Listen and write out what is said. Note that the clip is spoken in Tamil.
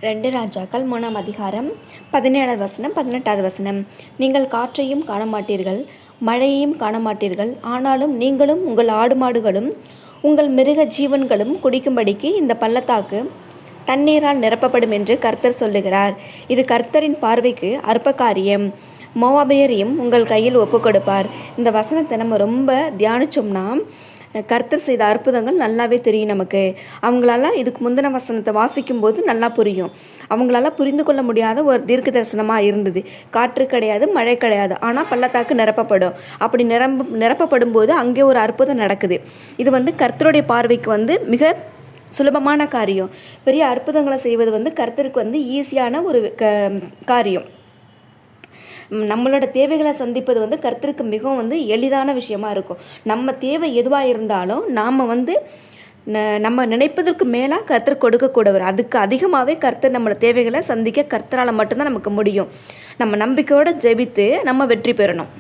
2 ராஜாக்கள் 3ஆம் அதிகாரம் 17வது வசனம் 18வது வசனம். நீங்கள் காற்றையும் காணமாட்டீர்கள், மழையையும் காணமாட்டீர்கள், ஆனாலும் நீங்களும் உங்கள் ஆடு மாடுகளும் உங்கள் மிருக ஜீவன்களும் குடிக்கும்படிக்கு இந்த பள்ளத்தாக்கு தண்ணீரால் நிரப்பப்படும் என்று கர்த்தர் சொல்லுகிறார். இது கர்த்தரின் பார்வைக்கு அற்ப காரியம். மோவாபியரையும் உங்கள் கையில் ஒப்புக் கொடுப்பார். இந்த வசனத்தை நம்ம ரொம்ப தியானிச்சோம்னா கர்த்தர் செய்த அற்புதங்கள் நல்லாவே தெரியும் நமக்கு. அவங்களால இதுக்கு முந்தின வசனத்தை வாசிக்கும்போது நல்லா புரியும். அவங்களால புரிந்து கொள்ள முடியாத ஒரு தீர்க்க தரிசனமாக இருந்தது. காற்று கிடையாது, மழை கிடையாது, ஆனால் பள்ளத்தாக்கு நிரப்பப்படும். அப்படி நிரப்பப்படும் போது அங்கே ஒரு அற்புதம் நடக்குது. இது கர்த்தருடைய பார்வைக்கு மிக சுலபமான காரியம். பெரிய அற்புதங்களை செய்வது கர்த்தருக்கு ஈஸியான ஒரு காரியம். நம்மளோட தேவைகளை சந்திப்பது கர்த்தருக்கு மிகவும் எளிதான விஷயமா இருக்கும். நம்ம தேவை எதுவாக இருந்தாலும் நாம் நம்ம நினைப்பதற்கு மேலாக கர்த்தர் கொடுக்கக்கூடவர். அதுக்கு அதிகமாகவே கர்த்தர் நம்மளோட தேவைகளை சந்திக்க கர்த்தரால் மட்டும்தான் நமக்கு முடியும். நம்ம நம்பிக்கையோடு ஜெபித்து நம்ம வெற்றி பெறணும்.